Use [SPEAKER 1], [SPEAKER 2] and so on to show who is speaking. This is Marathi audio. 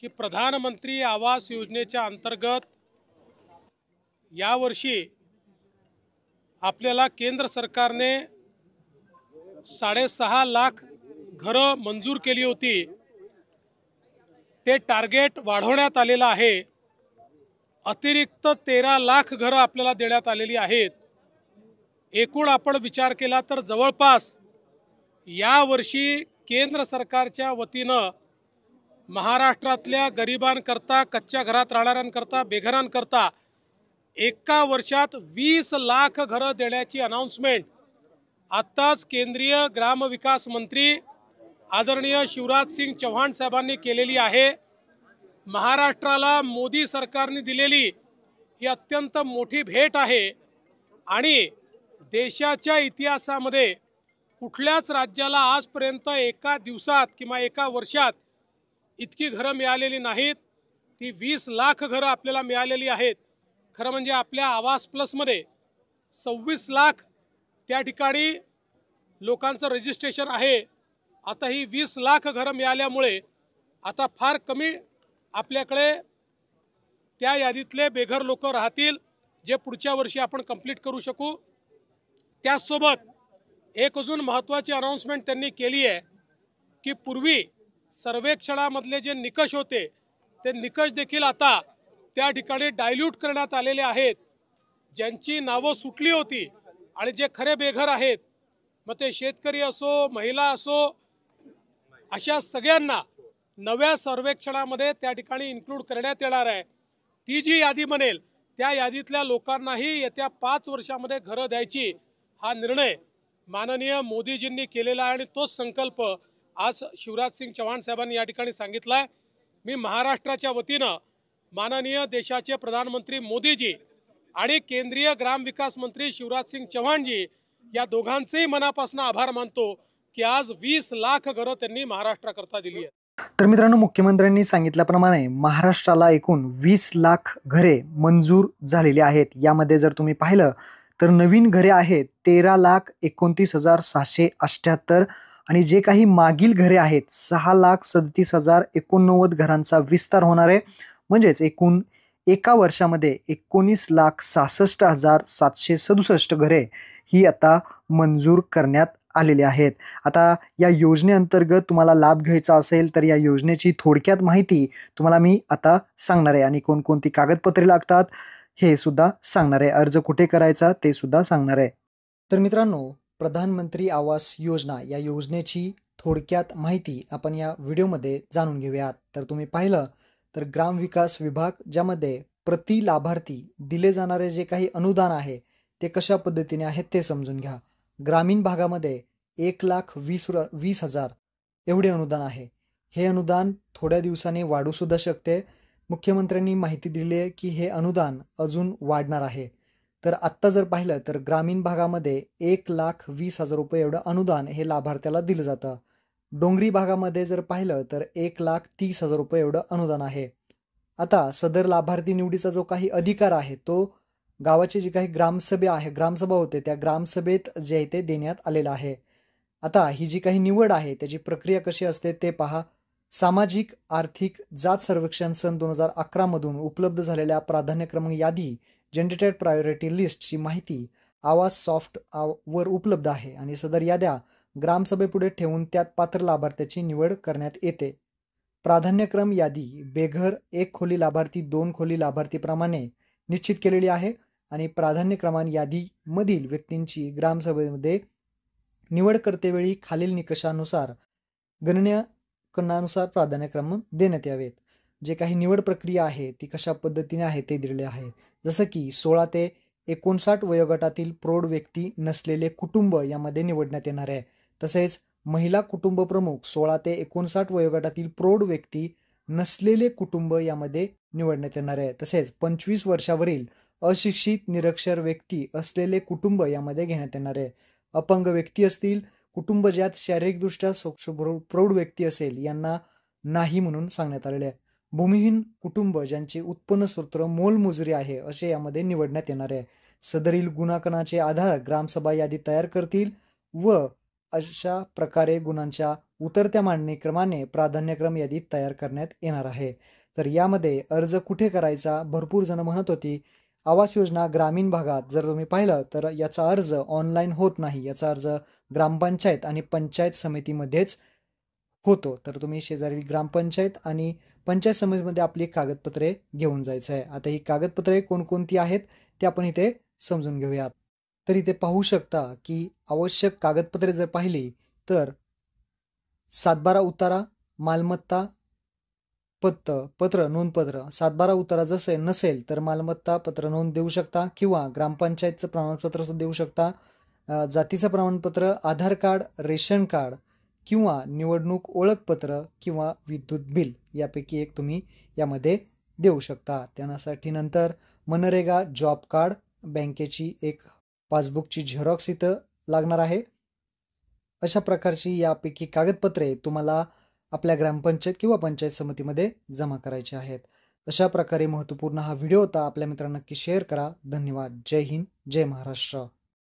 [SPEAKER 1] की प्रधानमंत्री आवास योजनेच्या अंतर्गत यावर्षी आपल्याला केंद्र सरकारने 6.5 लाख घरं मंजूर केली होती। ते टार्गेट वाढवण्यात आलेलं आहे। अतिरिक्त 13 लाख घरं आपल्याला देण्यात आलेली आहेत। एकूण आपण विचार केला तर जवळपास यावर्षी केंद्र सरकारच्या वतीनं महाराष्ट्रातल्या गरिबांकरता, कच्च्या घरात राहणाऱ्यांकरता, बेघरांकरता एका वर्षात 20 लाख घरं देण्याची अनाउन्समेंट आत्ताच केंद्रीय ग्रामविकास मंत्री आदरणीय शिवराज सिंग चौहान साहेबांनी केलेली आहे। महाराष्ट्राला मोदी सरकारने दिलेली ही अत्यंत मोठी भेट आहे आणि देशाच्या इतिहासामध्ये कुठल्याच राज्याला आजपर्यंत एका दिवसात किंवा एका वर्षात इतकी घरं मिळालेली नाहीत। ती 20 लाख घरं आपल्याला मिळालेली आहेत। खरं म्हणजे आपल्या आवास प्लसमध्ये 26 लाख त्या ठिकाणी लोकांचं रजिस्ट्रेशन आहे। आता ही 20 लाख घरं मिळाल्यामुळे आता फार कमी आपल्याकडे त्या यादीतले बेघर लोक राहतील, जे पुढच्या वर्षी आपण कंप्लीट करू शकू। त्यासोबत एक अजून महत्त्वाची अनाउन्समेंट त्यांनी केली आहे की पूर्वी सर्वेक्षणामधले जे निकष होते ते निकष देखील आता त्या ठिकाणी डायल्यूट करण्यात आलेले आहेत। ज्यांची नावं सुटली होती आणि जे खरे बेघर आहेत, मग ते शेतकरी असो, महिला असो, अशा सगळ्यांना नव्या सर्वेक्षणामध्ये त्या ठिकाणी इन्क्लूड करण्यात येणार आहे। ती जी यादी बनेल त्या यादीतल्या लोकांनाही येत्या 5 वर्षामध्ये घरं द्यायची हा निर्णय माननीय मोदीजींनी केलेला आहे आणि तोच संकल्प आज शिवराज सिंग चौहान साहेबांनी या ठिकाणी सांगितला आहे। मी महाराष्ट्राच्या वतीनं माननीय देशाचे प्रधानमंत्री मोदीजी आणि केंद्रीय ग्रामविकास मंत्री शिवराज सिंग चौहानजी या दोघांचेही मनापासून आभार मानतो की आज 20 लाख घरं त्यांनी महाराष्ट्राकरता दिली आहेत।
[SPEAKER 2] तर मित्रांनो, मुख्यमंत्र्यांनी सांगितल्याप्रमाणे महाराष्ट्राला एकूण 20 लाख घरे मंजूर झालेली आहेत। यामध्ये जर तुम्ही पाहिलं तर नवीन घरे आहेत 13,29,678 आणि जे काही मागील घरे आहेत 6,37,089 घरांचा विस्तार होणार आहे। म्हणजेच एकूण एका वर्षामध्ये 19,66,767 घरे ही आता मंजूर करण्यात आलेली आहेत। आता या योजनेअंतर्गत तुम्हाला लाभ घ्यायचा असेल तर या योजनेची थोडक्यात माहिती तुम्हाला मी आता सांगणार आहे आणि कोणकोणती कागदपत्रे लागतात हे सुद्धा सांगणार आहे। अर्ज कुठे करायचा ते सुद्धा सांगणार आहे। तर मित्रांनो, प्रधानमंत्री आवास योजना या योजनेची थोडक्यात माहिती आपण या व्हिडिओमध्ये जाणून घेऊयात। तर तुम्ही पाहिलं तर ग्रामविकास विभाग, ज्यामध्ये प्रति लाभार्थी दिले जाणारे जे काही अनुदान आहे ते कशा पद्धतीने आहे ते समजून घ्या। ग्रामीण भागामध्ये 1,20,000 एवढे अनुदान आहे। हे अनुदान थोड्या दिवसांनी वाढू सुद्धा शकते। मुख्यमंत्र्यांनी माहिती दिली आहे की हे अनुदान अजून वाढणार आहे। तर आत्ता जर पाहिलं तर ग्रामीण भागामध्ये 1,20,000 रुपये एवढं अनुदान हे लाभार्थ्याला दिलं जातं। डोंगरी भागामध्ये जर पाहिलं तर 1,30,000 रुपये एवढं अनुदान आहे। आता सदर लाभार्थी निवडीचा जो काही अधिकार आहे तो गावाचे जे काही ग्रामसभा होते त्या ग्रामसभेत जे आहे ते देण्यात आलेला आहे। आता ही जी काही निवड आहे त्याची प्रक्रिया कशी असते ते पहा। सामाजिक आर्थिक जात सर्वेक्षण सन 2011 मधून उपलब्ध झालेल्या प्राधान्य क्रमांक यादी जनरेटेड प्रायोरिटी लिस्टची माहिती आवास सॉफ्ट वर उपलब्ध आहे आणि सदर याद्या ग्रामसभेपुढे ठेवून त्यात पात्र लाभार्थ्याची निवड करण्यात येते। प्राधान्यक्रम यादी बेघर 1 खोली लाभार्थी 2 खोली लाभार्थी प्रमाणे निश्चित केलेली आहे आणि प्राधान्यक्रमान यादी मधील व्यक्तींची ग्रामसभेमध्ये निवड करतेवेळी खालील निकषानुसार गणनेनुसार प्राधान्यक्रम देण्यात यावेत। जे काही निवड प्रक्रिया आहे ती कशा पद्धतीने आहे ते दिलेले आहे। जसं की 16 ते 59 वयोगटातील प्रौढ व्यक्ती नसलेले कुटुंब यामध्ये निवडण्यात येणार आहे। तसेच महिला कुटुंब प्रमुख 16 ते 59 वयोगटातील प्रौढ व्यक्ती नसलेले कुटुंब यामध्ये निवडण्यात येणार आहे। तसेच 25 वर्षावरील अशिक्षित निरक्षर व्यक्ती असलेले कुटुंब यामध्ये घेण्यात येणार आहे। अपंग व्यक्ती असतील, कुटुंब ज्यात शारीरिकदृष्ट्या प्रौढ व्यक्ती असेल यांना नाही म्हणून सांगण्यात आलेले आहे। भूमिहीन कुटुंब ज्यांचे उत्पन्न स्रोत मोलमजुरी आहे असे यामध्ये निवडण्यात येणार आहे। सदरील गुणांकनाचे आधार ग्रामसभा यादी तयार करतील व अशा प्रकारे गुणांच्या उतरत्या मांडणीक्रमाने प्राधान्यक्रम यादी तयार करण्यात येणार आहे. तर यामध्ये अर्ज कुठे करायचा, भरपूर जण म्हणत होती. आवास योजना ग्रामीण भागात जर तुम्ही पाहिलं तर याचा अर्ज ऑनलाईन होत नाही. याचा अर्ज ग्रामपंचायत आणि पंचायत समितीमध्येच होतो. तर तुम्ही शेजारी ग्रामपंचायत आणि पंचायत समितीमध्ये आपली कागदपत्रे घेऊन जायचं आहे. आता ही कागदपत्रे कोणकोणती आहेत ते आपण इथे समजून घेऊयात. तर इथे पाहू शकता की आवश्यक कागदपत्रे जर पाहिली तर 7/12 उतारा, मालमत्ता पत्र नोंदपत्र. 7/12 उतारा जसे नसेल तर मालमत्ता पत्र नोंद देऊ शकता किंवा ग्रामपंचायतचं प्रमाणपत्र सुद्धा देऊ शकता. जातीचं प्रमाणपत्र, आधार कार्ड, रेशन कार्ड किंवा निवडणूक ओळखपत्र किंवा विद्युत बिल यापैकी एक तुम्ही यामध्ये देऊ शकता. त्यासाठी नंतर मनरेगा जॉब कार्ड, बँकेची एक पासबुकची झेरॉक्स इथं लागणार आहे. अशा प्रकारची यापैकी कागदपत्रे तुम्हाला आपल्या ग्रामपंचायत किंवा पंचायत समितीमध्ये जमा करायचे आहेत. अशा प्रकारे महत्त्वपूर्ण हा व्हिडिओ होता. आपल्या मित्रांना नक्की शेअर करा. धन्यवाद. जय हिंद, जय महाराष्ट्र.